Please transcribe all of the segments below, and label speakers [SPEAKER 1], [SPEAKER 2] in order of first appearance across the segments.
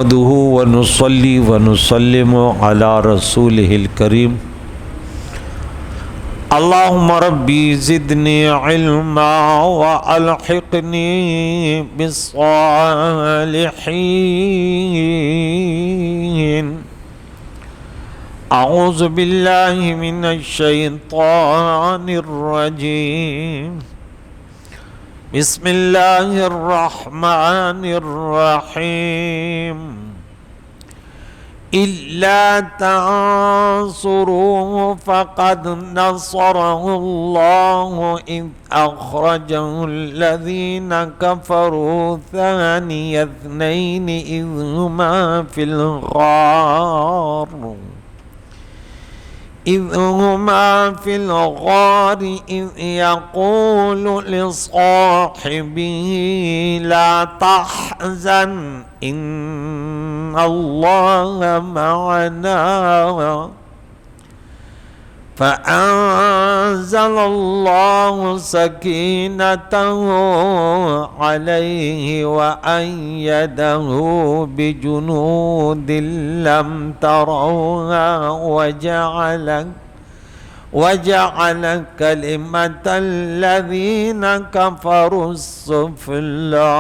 [SPEAKER 1] نحمده ونصلي ونسلم على رسوله الكريم اللهم ربي زدني علما وألحقني بالصالحين. أعوذ بالله من الشيطان الرجيم. بسم الله الرحمن الرحيم. إلا تنصروه فقد نصره الله إذ أخرجه الذين كفروا ثاني اثنين إذ هما في الغار إذ يقول لصاحبه لا تحزن إن الله معنا فأنزل الله سكينته عليه وأيده بجنود لم تروها وجعل كلمة الذين كفروا السفلى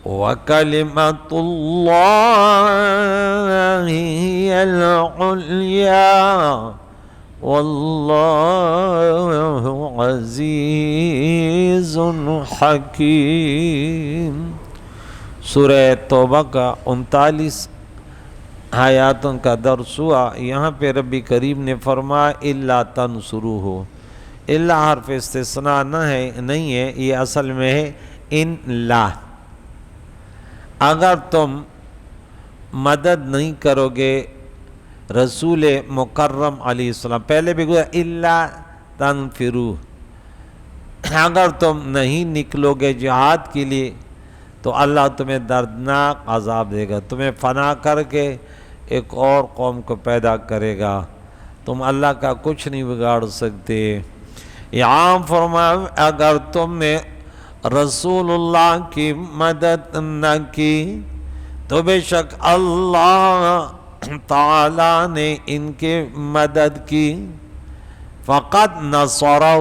[SPEAKER 1] وكلمة الله هي العليا والله عزيز حكيم. سورہ توبہ کا 39 آیاتوں کا درس ہوا. یہاں پہ رب کریم نے فرمایا الا تنصروہ. الا حرف استثناء نہیں ہے، یہ اصل میں ہے ان لا. اگر تم مدد نہیں کرو گے رسول مکرم علیہ السلام، پہلے بھی گویا الا تنفروا، اگر تم نہیں نکلو گے جہاد کے لیے تو اللہ تمہیں دردناک عذاب دے گا، تمہیں فنا کر کے ایک اور قوم کو پیدا کرے گا، تم اللہ کا کچھ نہیں بگاڑ سکتے. یہاں فرمایا اگر تم نے رسول اللہ کی مدد نہ کی تو بے شک اللہ تعالیٰ نے ان کی مدد کی. فقط نصرہ،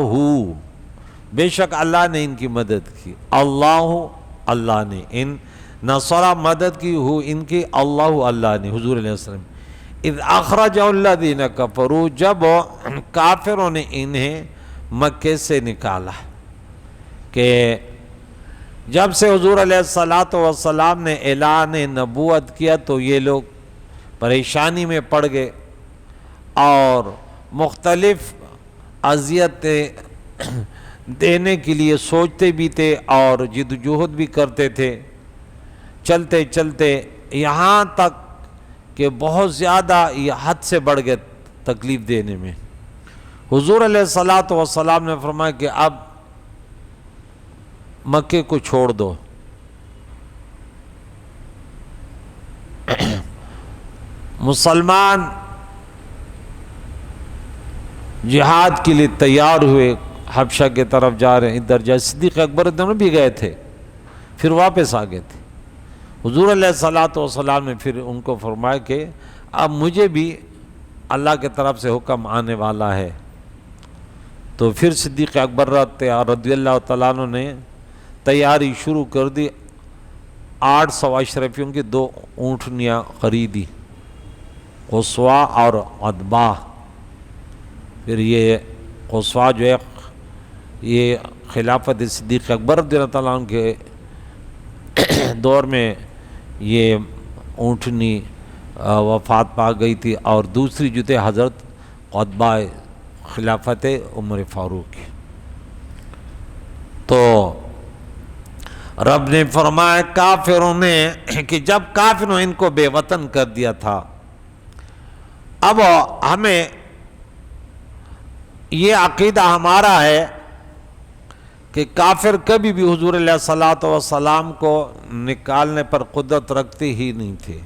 [SPEAKER 1] بے شک اللہ نے ان کی مدد کی. اللہ نے ان نصرہ مدد کی ہو ان کی، اللہ نے حضور علیہ السلام. اذ اخرجہ الذین کفروا، جب کافروں نے انہیں مکے سے نکالا، کہ جب سے حضور علیہ السلام نے اعلان نبوت کیا تو یہ لوگ پریشانی میں پڑ گئے اور مختلف اذیتیں دینے کے لیے سوچتے بھی تھے اور جد و جہد بھی کرتے تھے. چلتے چلتے یہاں تک کہ بہت زیادہ یہ حد سے بڑھ گئے تکلیف دینے میں. حضور علیہ السلام نے فرمایا کہ اب مکے کو چھوڑ دو. مسلمان جہاد کے لیے تیار ہوئے، حبشہ کی طرف جا رہے ہیں. ادھر جا صدیق اکبر دونوں بھی گئے تھے، پھر واپس آ گئے تھے. حضور علیہ السلام نے پھر ان کو فرمایا کہ اب مجھے بھی اللہ کی طرف سے حکم آنے والا ہے. تو پھر صدیق اکبر رضی اللہ تعالیٰ عنہ نے تیاری شروع کر دی. 800 اشرفیوں کی 2 اونٹنیاں خریدی، قصوہ اور عدبہ. پھر یہ قصوہ جو ہے یہ خلافت صدیق اکبر رضی اللہ تعالیٰ عنہ کے دور میں یہ اونٹنی وفات پا گئی تھی، اور دوسری جو تھے حضرت عتبہ خلافت عمر فاروق کی. تو رب نے فرمایا کافروں نے کہ جب کافروں ان کو بے وطن کر دیا تھا، اب ہمیں یہ عقیدہ ہمارا ہے کہ کافر کبھی بھی حضور علیہ السلام کو نکالنے پر قدرت رکھتے ہی نہیں تھے.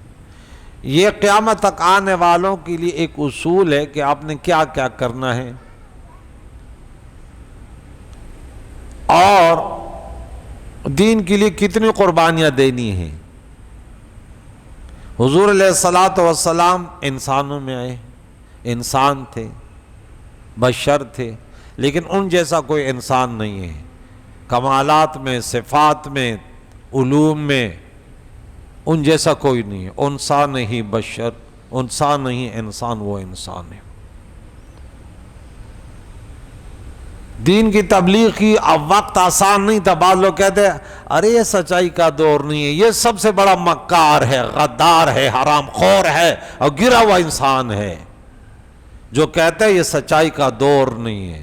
[SPEAKER 1] یہ قیامت تک آنے والوں کے لیے ایک اصول ہے کہ آپ نے کیا کیا کرنا ہے. اور دین کے لیے کتنی قربانیاں دینی ہیں. حضور علیہ الصلوۃ والسلام انسانوں میں آئے، انسان تھے، بشر تھے، لیکن ان جیسا کوئی انسان نہیں ہے. کمالات میں، صفات میں، علوم میں ان جیسا کوئی نہیں ہے. انسان نہیں بشر، انسان نہیں انسان، وہ انسان ہے. دین کی تبلیغ کی اب وقت آسان نہیں تھا. بعض لوگ کہتے ہیں ارے یہ سچائی کا دور نہیں ہے، یہ سب سے بڑا مکار ہے، غدار ہے، حرام خور ہے اور گرا ہوا انسان ہے جو کہتا ہے یہ سچائی کا دور نہیں ہے.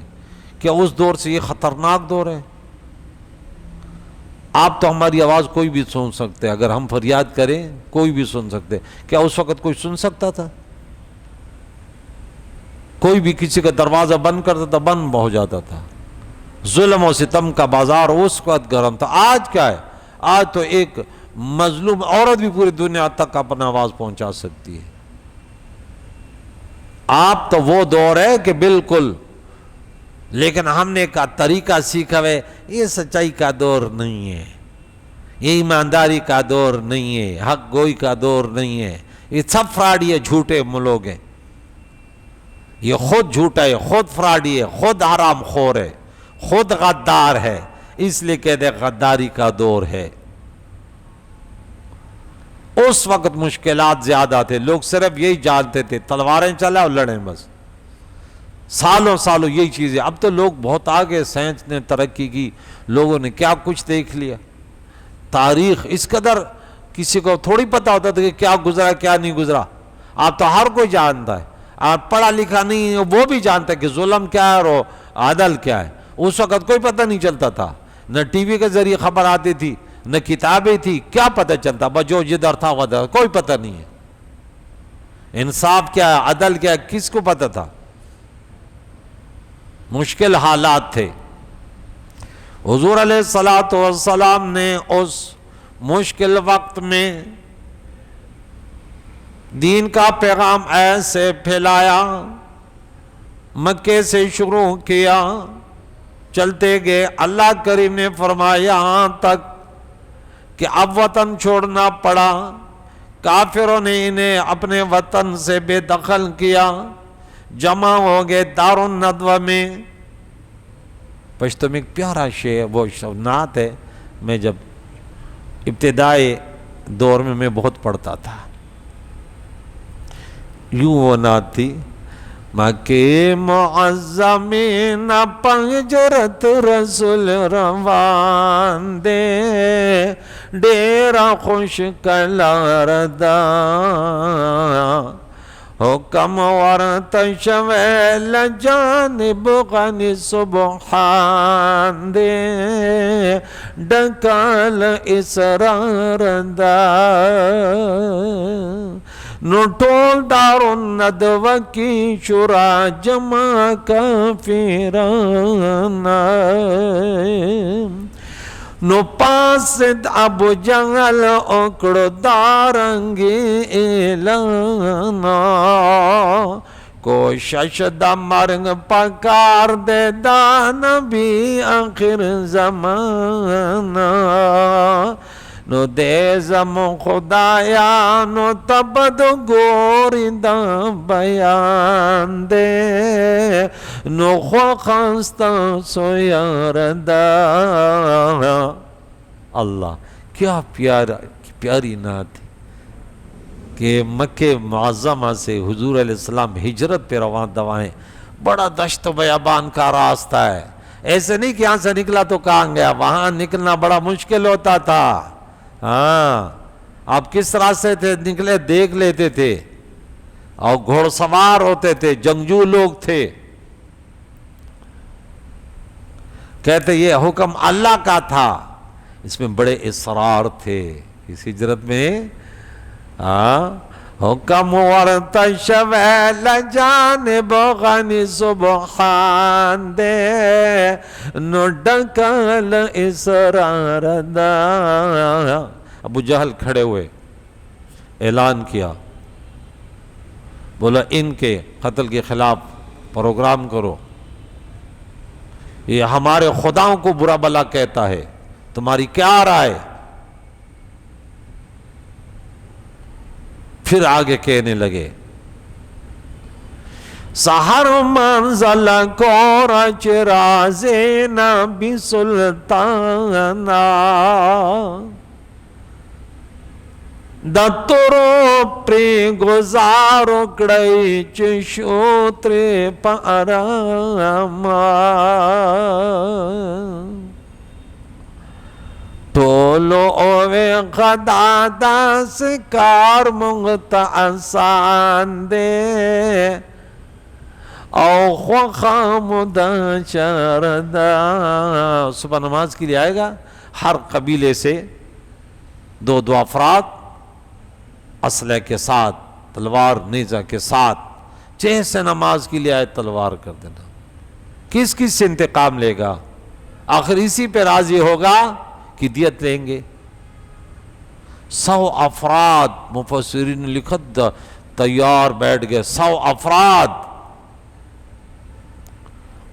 [SPEAKER 1] کیا اس دور سے یہ خطرناک دور ہے؟ آپ تو ہماری آواز کوئی بھی سن سکتے، اگر ہم فریاد کریں کوئی بھی سن سکتے. کیا اس وقت کوئی سن سکتا تھا؟ کوئی بھی کسی کا دروازہ بند کرتا تھا، بند ہو جاتا تھا. ظلم و ستم کا بازار اس وقت گرم تھا. آج کیا ہے؟ آج تو ایک مظلوم عورت بھی پوری دنیا تک اپنا آواز پہنچا سکتی ہے. آپ تو وہ دور ہے کہ بالکل، لیکن ہم نے کا طریقہ سیکھا ہے. یہ سچائی کا دور نہیں ہے، یہ ایمانداری کا دور نہیں ہے، حق گوئی کا دور نہیں ہے. یہ سب فراڈی ہے، جھوٹے لوگ ہیں. یہ خود جھوٹا ہے، خود فراڈی ہے، خود حرام خور ہے، خود غدار ہے. اس لیے کہتے ہیں غداری کا دور ہے. اس وقت مشکلات زیادہ تھے، لوگ صرف یہی جانتے تھے تلواریں چلائیں اور لڑیں بس. سالوں سالوں یہی چیزیں. اب تو لوگ بہت آگے، سائنس نے ترقی کی، لوگوں نے کیا کچھ دیکھ لیا. تاریخ اس قدر کسی کو تھوڑی پتہ ہوتا تھا کہ کیا گزرا کیا نہیں گزرا. اب تو ہر کوئی جانتا ہے. آپ پڑھا لکھا نہیں ہے وہ بھی جانتا ہے کہ ظلم کیا ہے اور عدل کیا ہے. اس وقت کوئی پتہ نہیں چلتا تھا، نہ ٹی وی کے ذریعے خبر آتی تھی، نہ کتابیں تھی. کیا پتہ چلتا؟ بس جو جدھر تھا ادھر، کوئی پتہ نہیں ہے. انصاف کیا ہے، عدل کیا ہے، کس کو پتہ تھا؟ مشکل حالات تھے. حضور علیہ الصلوۃ والسلام نے اس مشکل وقت میں دین کا پیغام ایسے پھیلایا. مکے سے شروع کیا، چلتے گئے. اللہ کریم نے فرمایا یہاں تک کہ اب وطن چھوڑنا پڑا. کافروں نے انہیں اپنے وطن سے بے دخل کیا، جمع ہو گئے دار الندوہ میں. پشتو میں ایک پیارا شعر، وہ نعت ہے، میں جب ابتدائی دور میں بہت پڑھتا تھا. یوں وہ نعت تھی: مکہ معظم نہ پنجرت رسول روان دے، ڈیرا خوش کلاردا حکم ورت شویل جانب غنی سبحان دے، ڈکال اسرار دا نو ٹول دار الندوہ کی شورا جمع کافران نو پاسد ابو جہل اکڑ دارنگی اعلانا، کوشش دا مرگ پکار دے دا نبی آخر زمانہ، نو دے زمو خدایا نو تبد گوری دا بیان دے، نو خواستہ سو یاردا. اللہ کیا پیاری نعت کہ مکہ معظمہ سے حضور علیہ السلام ہجرت پہ رواں دوائیں. بڑا دشت و بیابان کا راستہ ہے. ایسے نہیں کہ یہاں سے نکلا تو کہاں گیا، وہاں نکلنا بڑا مشکل ہوتا تھا. ہاں آپ کس راستے تھے نکلے دیکھ لیتے تھے، اور گھوڑ سوار ہوتے تھے، جنگجو لوگ تھے. کہتے یہ حکم اللہ کا تھا. اس میں بڑے اصرار تھے اس ہجرت میں. حکم ورت شویل جانب غنی سبحان دے، نو ڈکل اسرار دا. ابو جہل کھڑے ہوئے، اعلان کیا، بولا ان کے قتل کے خلاف پروگرام کرو، یہ ہمارے خداؤں کو برا بلا کہتا ہے، تمہاری کیا رائے؟ پھر آگے کہنے لگے سحر منزل کو رچ رازے نبی سلطانا دترو پری گزارو کڑی چشوتر پاراما ٹولو اوے خدا داس کار منگت آسان دے او خامدہ شردہ. صبح نماز کے لیے آئے گا ہر قبیلے سے دو افراد اسلحے کے ساتھ، تلوار نیزہ کے ساتھ، جیسے نماز کے لیے آئے تلوار کر دینا. کس سے انتقام لے گا؟ آخر اسی پہ راضی ہوگا کہ دیت لیں گے. 100 افراد مفسرین نے لکھت تیار بیٹھ گئے. 100 افراد.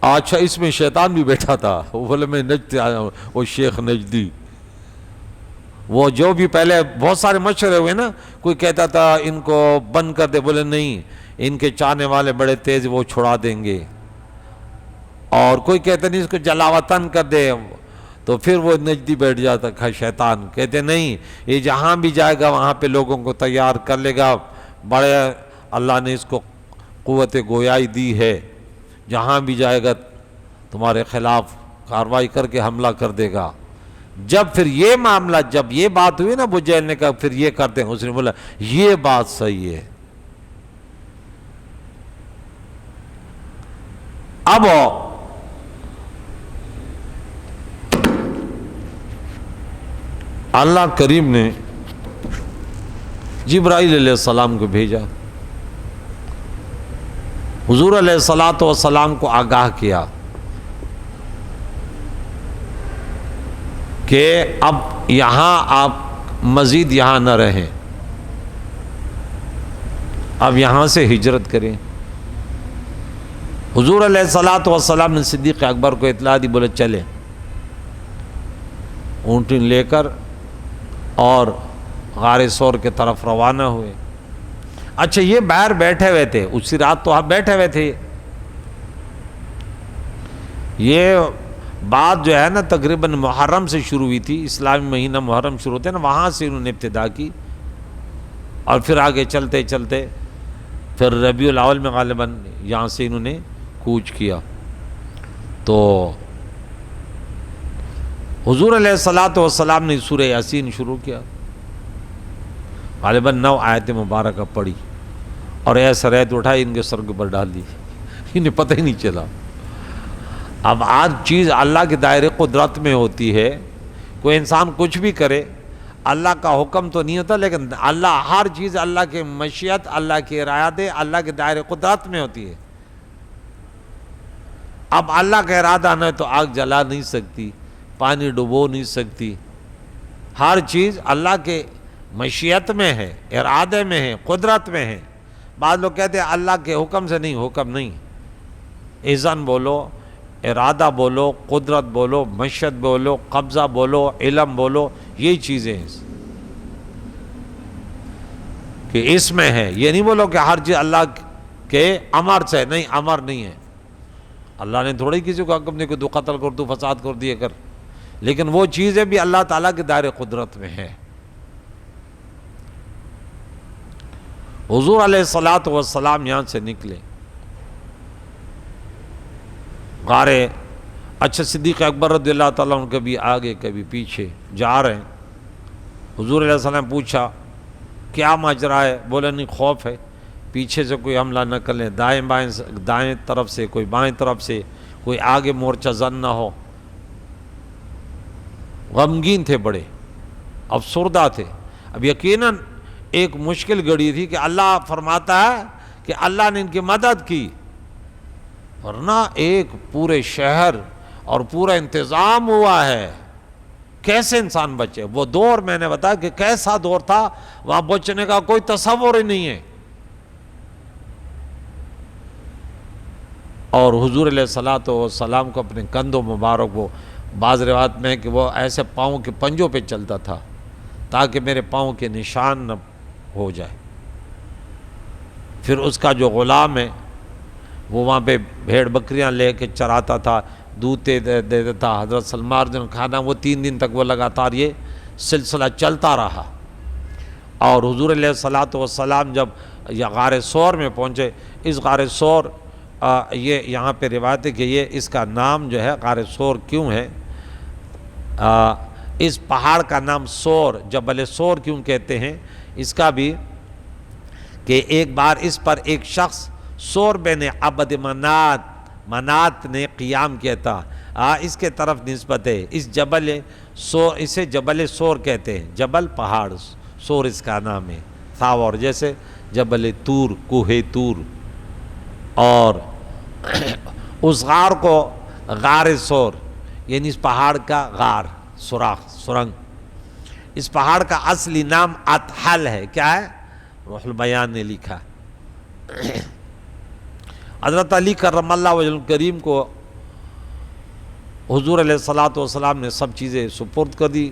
[SPEAKER 1] اچھا اس میں شیطان بھی بیٹھا تھا. وہ بولے میں نجد آیا ہوں، وہ شیخ نجدی، وہ جو بھی پہلے بہت سارے مشورے ہوئے نا، کوئی کہتا تھا ان کو بند کر دے، بولے نہیں ان کے چاہنے والے بڑے تیز، وہ چھڑا دیں گے. اور کوئی کہتا نہیں اس کو جلاوطن کر دے، تو پھر وہ نجدی بیٹھ جاتا تھا شیطان. کہتے نہیں یہ جہاں بھی جائے گا وہاں پہ لوگوں کو تیار کر لے گا. بڑے اللہ نے اس کو قوت گویائی دی ہے، جہاں بھی جائے گا تمہارے خلاف کارروائی کر کے حملہ کر دے گا. جب پھر یہ معاملہ، جب یہ بات ہوئی نا، ابو جہل نے کہا پھر یہ کرتے ہیں، اس نے بولا یہ بات صحیح ہے. اب اللہ کریم نے جبرائیل علیہ السلام کو بھیجا، حضور علیہ السلام کو آگاہ کیا کہ اب یہاں آپ مزید یہاں نہ رہیں، اب یہاں سے ہجرت کریں. حضور علیہ السلام نے صدیق اکبر کو اطلاع دی، بولے چلے. اونٹیں لے کر اور غار ثور کے طرف روانہ ہوئے. اچھا یہ باہر بیٹھے ہوئے تھے، اسی رات تو آپ بیٹھے ہوئے تھے. یہ بات جو ہے نا تقریباً محرم سے شروع ہوئی تھی، اسلامی مہینہ محرم شروع ہوتے ہیں نا، وہاں سے انہوں نے ابتدا کی اور پھر آگے چلتے چلتے پھر ربیع الاول میں غالباً یہاں سے انہوں نے کوچ کیا. تو حضور علیہ السلام نے سورہ یاسین شروع کیا، غالباً 9 آیتیں مبارکہ پڑھی اور ایسا ریت اٹھائی ان کے سر کے اوپر ڈال دی، انہیں پتہ ہی نہیں چلا. اب آج چیز اللہ کے دائرے قدرت میں ہوتی ہے، کوئی انسان کچھ بھی کرے اللہ کا حکم تو نہیں ہوتا، لیکن اللہ ہر چیز اللہ کی مشیت، اللہ کی ارادے، اللہ کے دائرے قدرت میں ہوتی ہے. اب اللہ کا ارادہ نہ ہے تو آگ جلا نہیں سکتی، پانی ڈبو نہیں سکتی. ہر چیز اللہ کے مشیت میں ہے، ارادے میں ہے، قدرت میں ہے. بعض لوگ کہتے ہیں اللہ کے حکم سے نہیں، حکم نہیں. اذن بولو، ارادہ بولو، قدرت بولو، مشیت بولو، قبضہ بولو، علم بولو، یہی چیزیں ہیں کہ اس میں ہے. یہ نہیں بولو کہ ہر چیز اللہ کے امر سے، نہیں، امر نہیں ہے. اللہ نے تھوڑی کسی کو حکم دیا کہ تو قتل کر، تو فساد کر دیا کر، لیکن وہ چیزیں بھی اللہ تعالیٰ کے دائرے قدرت میں ہے. حضور علیہ السلام یہاں سے نکلے غارے. اچھا صدیق اکبر رضی اللہ تعالیٰ عنہ کبھی آگے کبھی پیچھے جا رہے ہیں. حضور علیہ السلام پوچھا کیا ماجرا ہے؟ بولے نہیں، خوف ہے، پیچھے سے کوئی حملہ نہ کر لیں، دائیں طرف سے کوئی بائیں طرف سے، کوئی آگے مورچہ زن نہ ہو. غمگین تھے، بڑے افسردہ تھے. اب یقیناً ایک مشکل گھڑی تھی کہ اللہ فرماتا ہے کہ اللہ نے ان کی مدد کی، ورنہ ایک پورے شہر اور پورا انتظام ہوا ہے، کیسے انسان بچے؟ وہ دور میں نے بتایا کہ کیسا دور تھا، وہاں بچنے کا کوئی تصور ہی نہیں ہے. اور حضور علیہ السلام کو اپنے کندھوں مبارک وہ بعض روایت میں کہ وہ ایسے پاؤں کے پنجوں پہ چلتا تھا تاکہ میرے پاؤں کے نشان نہ ہو جائے۔ پھر اس کا جو غلام ہے وہ وہاں پہ بھیڑ بکریاں لے کے چراتا تھا، دودھ دیتا تھا، حضرت سلمان نے کھانا، وہ 3 دن تک وہ لگاتار یہ سلسلہ چلتا رہا۔ اور حضور علیہ الصلوۃ والسلام جب یہ غار ثور میں پہنچے، اس غار ثور یہ یہاں پہ روایت ہے کہ یہ اس کا نام جو ہے غار ثور کیوں ہے، اس پہاڑ کا نام ثور، جبل ثور کیوں کہتے ہیں، اس کا بھی کہ ایک بار اس پر ایک شخص ثور بن عبد منات نے قیام کیا تھا، اس کے طرف نسبت ہے، اس جبل ثور، اسے جبل ثور کہتے ہیں، جبل پہاڑ، ثور اس کا نام ہے، تھاور جیسے جبل طور، کوہ طور، اور اس غار کو غار ثور یعنی اس پہاڑ کا غار، سرنگ، اس پہاڑ کا اصلی نام اتحل ہے، کیا ہے؟ روح البیان نے لکھا۔ حضرت علی کرم اللہ وجہ الکریم کو حضور علیہ الصلوۃ والسلام نے سب چیزیں سپرد کر دی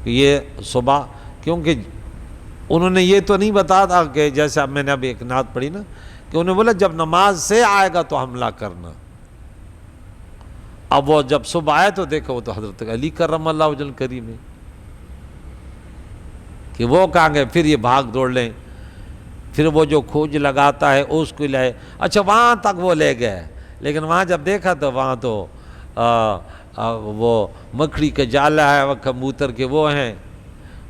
[SPEAKER 1] کہ یہ صبح، کیونکہ انہوں نے یہ تو نہیں بتایا تھا کہ جیسے اب میں نے ابھی ایک نعت پڑھی نا کہ انہوں نے بولا جب نماز سے آئے گا تو حملہ کرنا، اب وہ جب صبح آئے تو دیکھا وہ تو حضرت علی کرم اللہ وجہ الکریم ہے کہ وہ کہاں گئے، پھر یہ بھاگ دوڑ لیں، پھر وہ جو کھوج لگاتا ہے اس کو لائے، اچھا وہاں تک وہ لے گئے، لیکن وہاں جب دیکھا تو وہاں تو وہ مکڑی کا جالا ہے، وہ کبوتر کے وہ ہیں،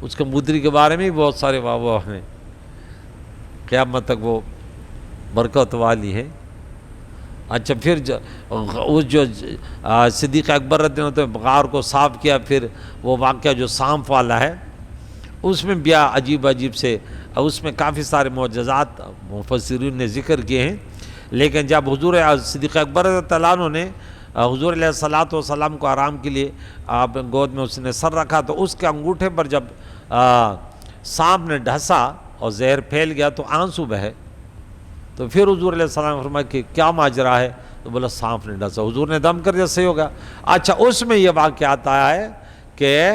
[SPEAKER 1] اس کبوتری کے بارے میں بھی بہت سارے وہ ہیں، قیامت تک وہ برکت والی ہے۔ اچھا پھر اس جو صدیق اکبر رضی اللہ عنہ غار کو صاف کیا، پھر وہ واقعہ جو سانپ والا ہے اس میں بھی عجیب عجیب سے، اس میں کافی سارے معجزات مفسرین نے ذکر کیے ہیں، لیکن جب حضور صدیق اکبر رضی اللہ عنہ نے حضور علیہ الصلوۃ والسلام کو آرام کے لیے آپ گود میں اس نے سر رکھا تو اس کے انگوٹھے پر جب سانپ نے ڈھسا اور زہر پھیل گیا تو آنسو بہے، تو پھر حضور علیہ السلام نے فرمایا کہ کیا ماجرا ہے، تو بولا سانپ نے ڈھسا، حضور نے دم کر دیا، صحیح ہوگا۔ اچھا اس میں یہ واقعات آیا ہے کہ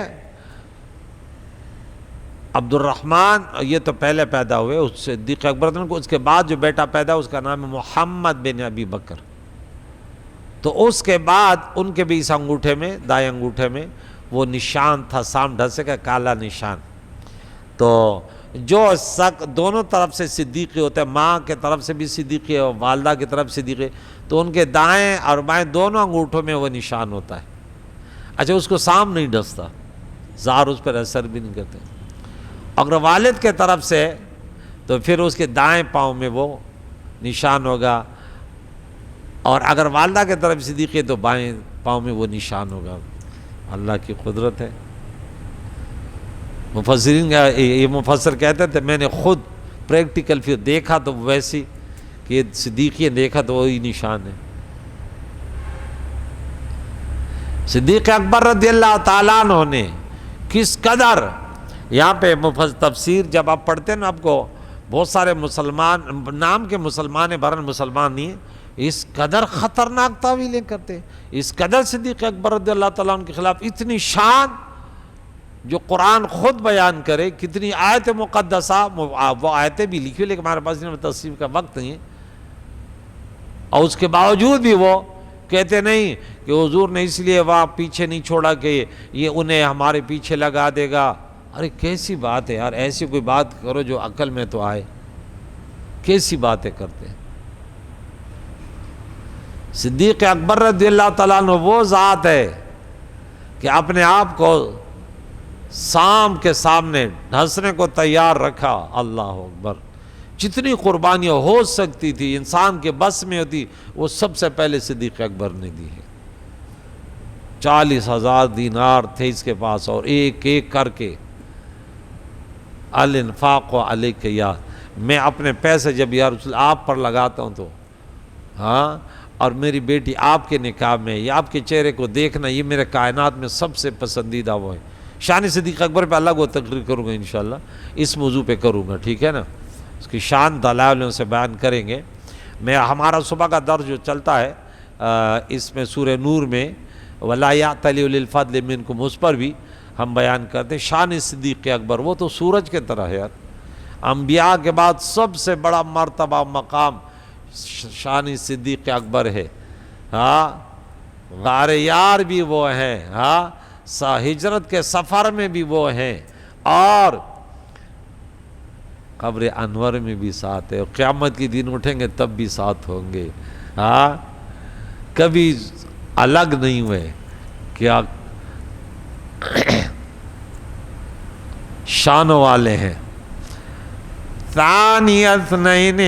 [SPEAKER 1] عبد الرحمن یہ تو پہلے پیدا ہوئے اس صدیق اکبر کو، اس کے بعد جو بیٹا پیدا اس کا نام ہے محمد بن ابی بکر، تو اس کے بعد ان کے بھی اس انگوٹھے میں، دائیں انگوٹھے میں وہ نشان تھا سانپ ڈھسے کا، کالا نشان۔ تو جو دونوں طرف سے صدیقی ہوتے ہیں، ماں کے طرف سے بھی صدیقی ہے اور والدہ کی طرف صدیقی، تو ان کے دائیں اور بائیں دونوں انگوٹھوں میں وہ نشان ہوتا ہے۔ اچھا اس کو سانپ نہیں ڈستا، زہر اس پر اثر بھی نہیں کرتے۔ اگر والد کے طرف سے تو پھر اس کے دائیں پاؤں میں وہ نشان ہوگا، اور اگر والدہ کے طرف صدیقی تو بائیں پاؤں میں وہ نشان ہوگا۔ اللہ کی قدرت ہے۔ مفسرین یہ مفسر کہتے تھے میں نے خود پریکٹیکل پھر دیکھا تو ویسی کہ صدیقی دیکھا تو وہی نشان ہے۔ صدیق اکبر رضی اللہ تعالیٰ عنہ نے کس قدر، یہاں پہ تفسیر جب آپ پڑھتے ہیں نا آپ کو بہت سارے مسلمان نام کے مسلمان ہیں، برن مسلمان نہیں ہیں، اس قدر خطرناک تعویلیں کرتے ہیں، اس قدر صدیق اکبر رضی اللہ تعالیٰ عنہ کے خلاف اتنی شان جو قرآن خود بیان کرے، کتنی آیت مقدسہ، وہ آیتیں بھی لکھی لیکن ہمارے پاس تفسیر کا وقت نہیں ہے، اور اس کے باوجود بھی وہ کہتے نہیں کہ حضور نے اس لیے وہاں پیچھے نہیں چھوڑا کہ یہ انہیں ہمارے پیچھے لگا دے گا۔ ارے کیسی بات ہے یار، ایسی کوئی بات کرو جو عقل میں تو آئے، کیسی باتیں کرتے ہیں۔ صدیق اکبر رضی اللہ تعالیٰ عنہ وہ ذات ہے کہ اپنے آپ کو سانپ کے سامنے ڈھسنے کو تیار رکھا۔ اللہ اکبر، جتنی قربانیاں ہو سکتی تھی انسان کے بس میں ہوتی وہ سب سے پہلے صدیق اکبر نے دی ہے۔ 40,000 دینار تھے اس کے پاس، اور ایک ایک کر کے الانفاق علیک یا، میں اپنے پیسے جب یا رسول آپ پر لگاتا ہوں تو ہاں، اور میری بیٹی آپ کے نکاح میں یا آپ کے چہرے کو دیکھنا یہ میرے کائنات میں سب سے پسندیدہ وہ ہے۔ شان صدیق اکبر پہ الگ وہ تقریر کروں گا انشاءاللہ، اس موضوع پہ کروں گا، ٹھیک ہے نا، اس کی شان دلائل سے بیان کریں گے۔ میں ہمارا صبح کا درس جو چلتا ہے اس میں سورہ نور میں وَلَا يَعْتَلِ أُولِي الْفَضْلِ مِنْكُمْ، اس پر بھی ہم بیان کرتے. شان صدیق اکبر، وہ تو سورج کے طرح ہے یار. انبیاء کے بعد سب سے بڑا مرتبہ مقام شان صدیق اکبر ہے. ہاں غار یار بھی وہ ہیں، ہاں ہجرت کے سفر میں بھی وہ ہیں، اور قبر انور میں بھی ساتھ ہے. قیامت کے دن اٹھیں گے تب بھی ساتھ ہوں گے. ہاں کبھی الگ نہیں ہوئے. کیا شان والے ہیں. ثانی اثنین،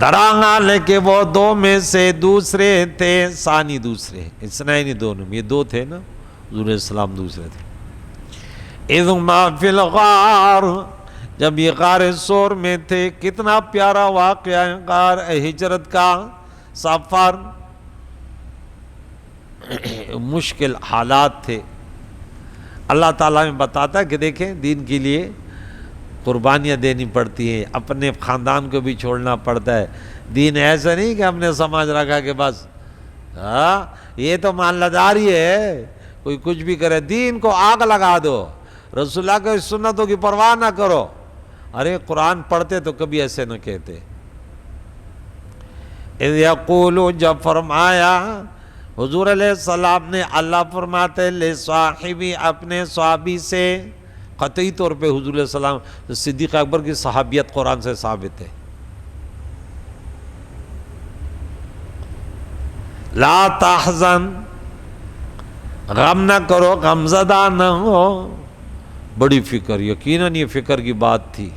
[SPEAKER 1] دراغال کہ وہ دو میں سے دوسرے تھے. ثانی دوسرے، اثنین دونوں، یہ دو تھے نا، حضور علیہ السلام دوسرے تھے. اذ ما فی الغار، جب یہ غار سور میں تھے. کتنا پیارا واقعہ ہے غار ہجرت کا سفر. مشکل حالات تھے. اللہ تعالیٰ میں بتاتا ہے کہ دیکھیں دین کے لیے قربانیاں دینی پڑتی ہیں، اپنے خاندان کو بھی چھوڑنا پڑتا ہے. دین ایسا نہیں کہ ہم نے سمجھ رکھا کہ بس ہاں یہ تو محلہ داری ہے، کوئی کچھ بھی کرے. دین کو آگ لگا دو، رسول اللہ کے سنتوں کی پرواہ نہ کرو. ارے قرآن پڑھتے تو کبھی ایسے نہ کہتے. اذ یقول، جب فرمایا حضور علیہ السلام نے، اللہ فرماتے لصاحبی، اپنے صحابی سے. قطعی طور پہ حضور علیہ السلام صدیق اکبر کی صحابیت قرآن سے ثابت ہے. لا تحزن، غم نہ کرو، غمزدہ نہ ہو. بڑی فکر، یقیناً یہ فکر کی بات تھی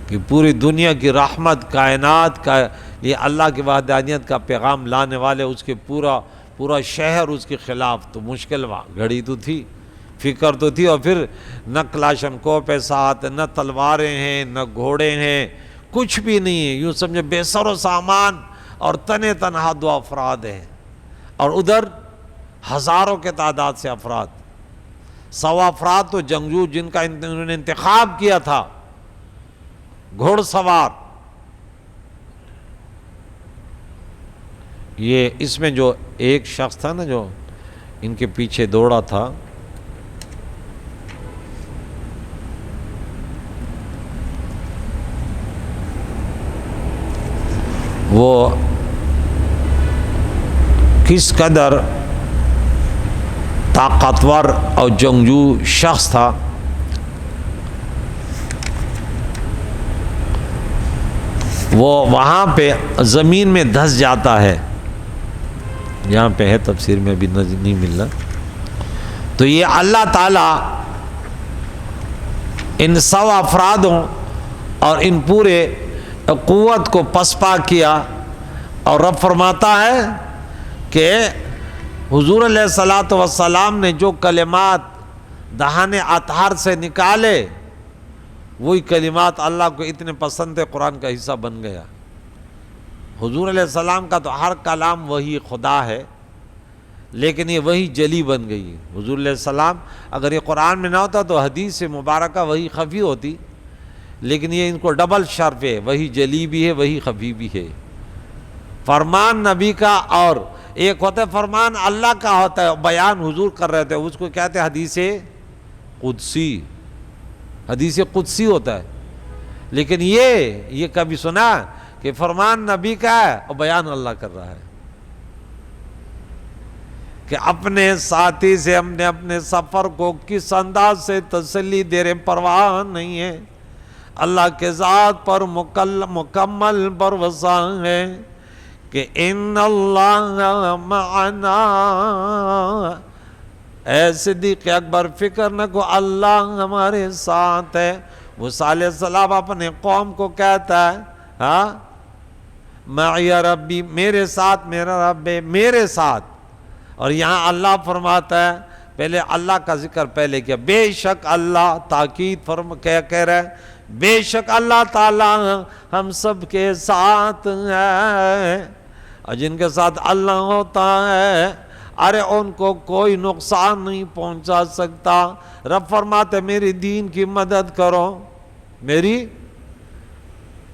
[SPEAKER 1] کہ پوری دنیا کی رحمت، کائنات کا یہ اللہ کی وحدانیت کا پیغام لانے والے، اس کے پورا شہر اس کے خلاف. تو مشکل گھڑی تو تھی، فکر تو تھی. اور پھر نہ کلاشن کوپ ہے ساتھ، نہ تلواریں ہیں، نہ گھوڑے ہیں، کچھ بھی نہیں ہے. یوں سمجھے بے سر و سامان، اور تنے تنہا 2 افراد ہیں. اور ادھر ہزاروں کے تعداد سے افراد. 100 افراد تو جنگجو جن کا انہوں نے انتخاب کیا تھا، گھوڑ سوار. یہ اس میں جو ایک شخص تھا نا جو ان کے پیچھے دوڑا تھا، وہ کس قدر طاقتور اور جنگجو شخص تھا. وہ وہاں پہ زمین میں دھس جاتا ہے. یہاں پہ ہے تفسیر میں بھی نہیں مل رہا. تو یہ اللہ تعالیٰ ان 100 افرادوں اور ان پورے قوت کو پسپا کیا. اور رب فرماتا ہے کہ حضور علیہ الصلاۃ والسلام نے جو کلمات دہان اطہار سے نکالے، وہی کلمات اللہ کو اتنے پسند تھے قرآن کا حصہ بن گیا. حضور علیہ السلام کا تو ہر کلام وہی خدا ہے، لیکن یہ وہی جلی بن گئی. حضور علیہ السلام اگر یہ قرآن میں نہ ہوتا تو حدیث مبارکہ وہی خفی ہوتی، لیکن یہ ان کو ڈبل شرف ہے، وہی جلی بھی ہے وہی خفی بھی ہے. فرمان نبی کا، اور ایک ہوتا ہے فرمان اللہ کا ہوتا ہے، بیان حضور کر رہے تھے، اس کو کہتے ہیں حدیث قدسی. حدیث قدسی ہوتا ہے. لیکن یہ کبھی سنا کہ فرمان نبی کا ہے اور بیان اللہ کر رہا ہے؟ کہ اپنے ساتھی سے ہم نے اپنے سفر کو کس انداز سے تسلی دے رہے، پرواہ نہیں ہے. اللہ کے ذات پر مکمل بھروسہ ہے کہ ان اللہ معنا. اے صدیق اکبر فکر نہ کو، اللہ ہمارے ساتھ ہے. موسیٰ علیہ السلام اپنے قوم کو کہتا ہے ہاں معی ربی، میرے ساتھ میرا رب ہے، میرے ساتھ. اور یہاں اللہ فرماتا ہے، پہلے اللہ کا ذکر پہلے کیا، بے شک اللہ، تاکید کہہ رہا ہے بے شک اللہ تعالیٰ ہم سب کے ساتھ ہے. اور جن کے ساتھ اللہ ہوتا ہے ارے ان کو کوئی نقصان نہیں پہنچا سکتا. رب فرماتے میری دین کی مدد کرو، میری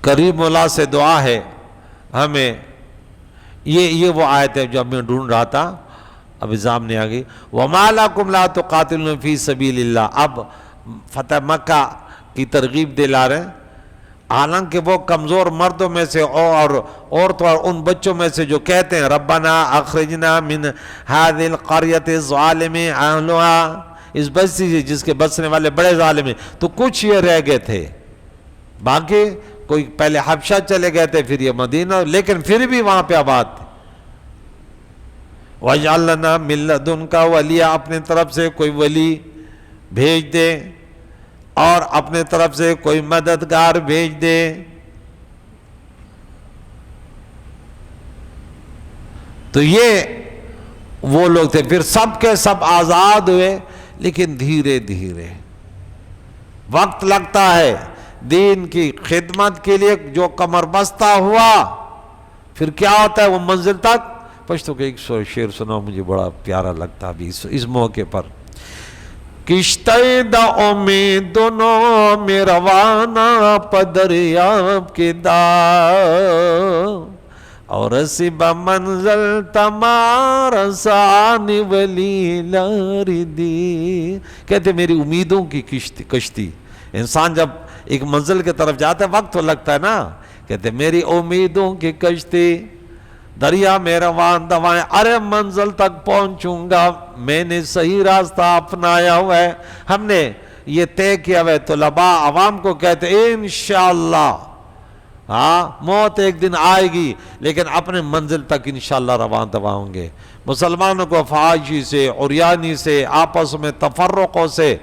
[SPEAKER 1] کریم مولا سے دعا ہے ہمیں، یہ وہ آیت ہے جو میں ڈھونڈ رہا تھا، اب سامنے آ گئی، وَمَا لَكُمْ لَا تُقَاتِلُونَ فِي سَبِيلِ اللَّهِ۔ اب فتح مکہ کی ترغیب دلا رہے ہیں، حالانکہ وہ کمزور مردوں میں سے اور عورتوں اور ان بچوں میں سے جو کہتے ہیں ربنا اخرجنا من هذه القرية الظالم اهلها، اس بستی سے جس کے بسنے والے بڑے ظالم ہیں، تو کچھ یہ رہ گئے تھے، باقی کوئی پہلے حبشہ چلے گئے تھے پھر یہ مدینہ، لیکن پھر بھی وہاں پہ آباد تھے۔ وَاجْعَلْ لَنَا مِن لَّدُنْكَ وَلِيًّا، اپنے طرف سے کوئی ولی بھیج دے اور اپنے طرف سے کوئی مددگار بھیج دے۔ تو یہ وہ لوگ تھے، پھر سب کے سب آزاد ہوئے، لیکن دھیرے دھیرے وقت لگتا ہے دین کی خدمت کے لیے، جو کمر بستہ ہوا پھر کیا ہوتا ہے وہ منزل تک۔ پشتو کے ایک شعر سناؤ، مجھے بڑا پیارا لگتا ابھی اس موقع پر۔ کشتے دا امیدونوں میں روانہ پدریاب کے دا، اور رسیب منزل تمار سانی ولی لاری دی۔ کہتے میری امیدوں کی کشتی، انسان جب ایک منزل کی طرف جاتا ہے وقت تو لگتا ہے نا، کہتے میری امیدوں کی کشتی دریا میں روان دوائیں، ارے منزل تک پہنچوں گا، میں نے صحیح راستہ اپنایا ہوا ہے، ہم نے یہ طے کیا ہوا ہے۔ طلباء عوام کو کہتے انشاءاللہ، ہاں موت ایک دن آئے گی، لیکن اپنے منزل تک انشاءاللہ روان ہوں گے۔ مسلمانوں کو فحاشی سے، عریانی سے، آپس میں تفرقوں سے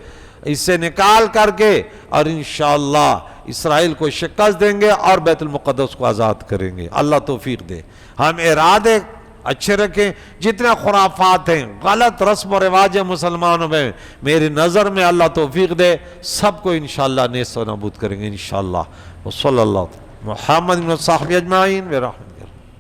[SPEAKER 1] اس سے نکال کر کے، اور انشاءاللہ اسرائیل کو شکست دیں گے اور بیت المقدس کو آزاد کریں گے۔ اللہ توفیق دے، ہم ارادے اچھے رکھیں۔ جتنے خرافات ہیں، غلط رسم و رواج ہیں مسلمانوں میں، میری نظر میں اللہ توفیق دے، سب کو انشاءاللہ نیست و نابود کریں گے انشاءاللہ۔ وصلی اللہ محمد و صحبہ اجمعین برحمتہ۔